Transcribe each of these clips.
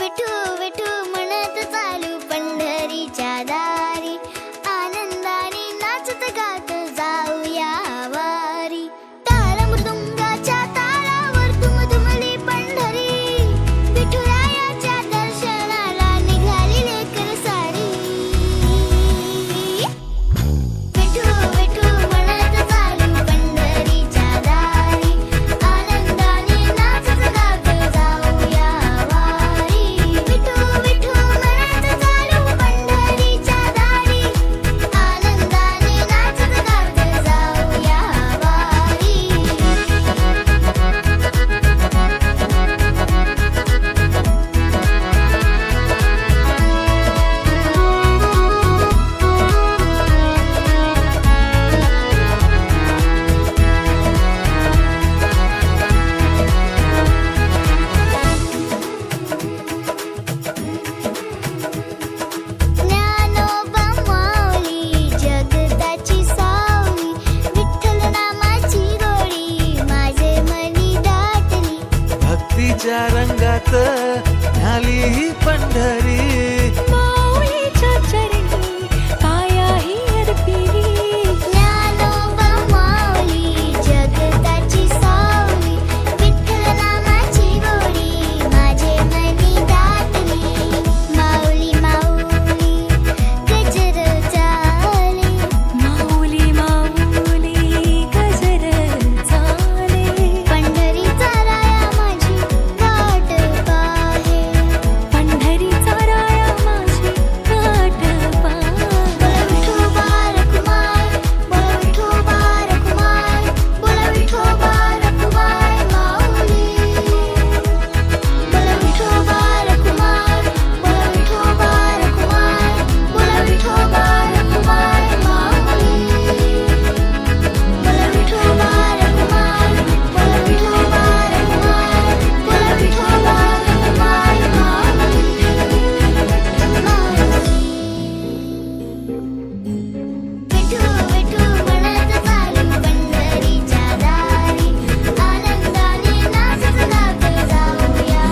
विठू विठू म्हणत चालू पंढरीच्या दारी, आनंदाने नाचत गात जाऊया वारी. टाळ मृदुंगाच्या तालावर दुमदुमली पंढरी, विठुरायाच्या दर्शनाला निघाली लेकर सारी. विठू विठू म्हणत चालू पंढरीच्या दारी, आनंदाने नाचत गात जाऊया वारी. विठू विठू म्हणत चालू पंढरीच्या दारी, आनंदाने नाचत गात जाऊया वारी. ज्ञानोबा माऊली जगताची सावली, विठ्ठल नामाची गोडी माझे मनी दाटली. भक्तीच्या रंगात न्याली ही पंढरी, माऊलीच्या चरणी कायाही अर्पिली. ज्ञानोबा माऊली जगताची सावली, विठ्ठल नामाची गोडी माझे मनी दाटली. माऊली माऊली गजर चाले, माऊली माऊली गजर चाले. पंढरीचा राया माझी वाट पाहे. पंढरीचा राया माझी वाट पाहे. बोला विठोबा रखुमाय, बोला विठोबा रखुमाय, बोला विठोबा रखुमाय माऊली. बोला विठोबा रखुमाय, बोला विठोबा रखुमाय, बोला विठोबा रखुमाय माऊली. बोला विठोबा रखुमाय, बोला विठोबा रखुमाय, बोला विठोबा रखुमाय माऊली. विठू विठू म्हणत चालू पंढरीच्या दारी, आनंदाने नाचत गात जाऊया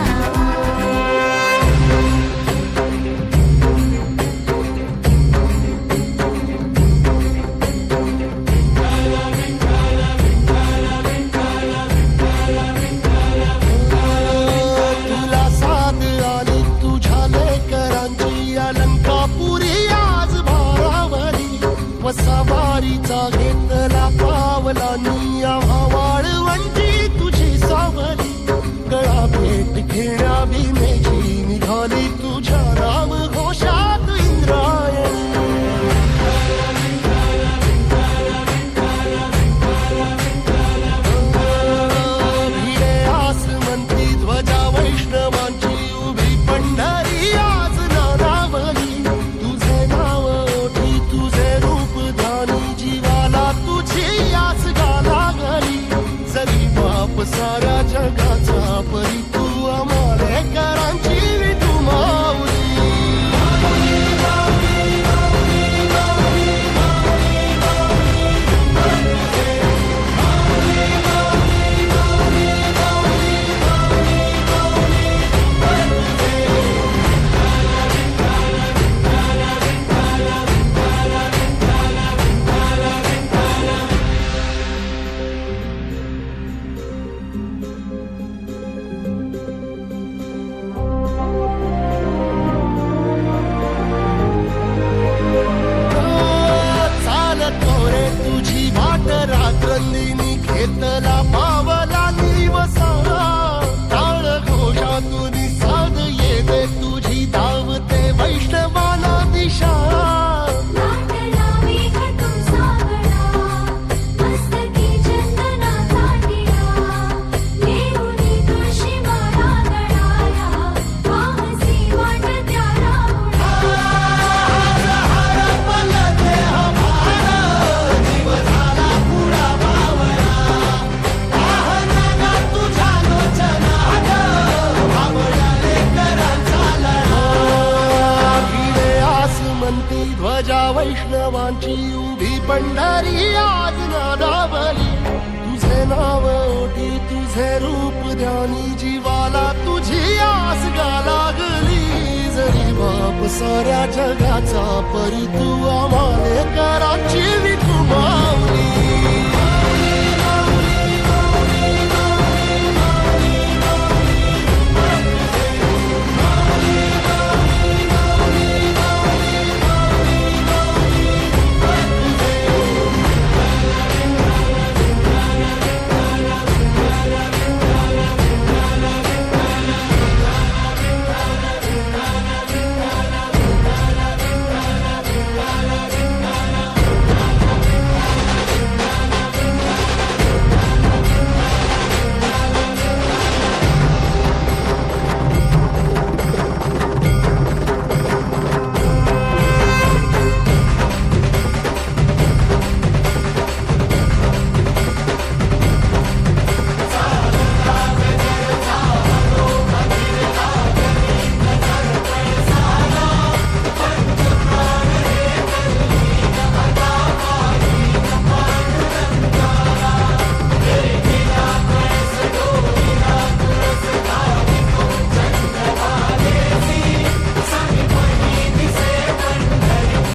तुला साथ आली तुझ्या लेकरांची, अलंकापुरी आज भारावरी. वसावारीचा घेतला पावला निया वाळवंटी तुझी सावली. गळा भेट घेण्या भीमेची निघाली तुझ्या राम घोषात इंद्रायणी. भिडे आसमंती ध्वजा वैष्णवांची उभी पंढरी आज नारावली. तुझे नाव ओठी तुझे रूप ध्यानी, जीवाला तुझी आस गाला गली. जरी बाप साऱ्या जगाचा परी, तू आमालेकरांची विठू माऊली. चालतो रे तुझी वाट रात्रंदिनी, घेतला पावला निवसा. टाळ घोषातून साध येते तुझी, धावते वैष्णवाला दिशा. लाटला मेघ तुमचा गळा, मस्तकी चंदनाचा टिळा. येऊनी तुळशी माळा गळाला, पाहसी वाटत्या राहुळा. ध्वजा वैष्णवांची उभी पंढरी आज नादावली. तुझे नाव ओठी तुझे रूप ध्यानी, जीवाला तुझी आस गा लागली. साऱ्या जगाचा परी तू आम्हाले कराची विकुमावली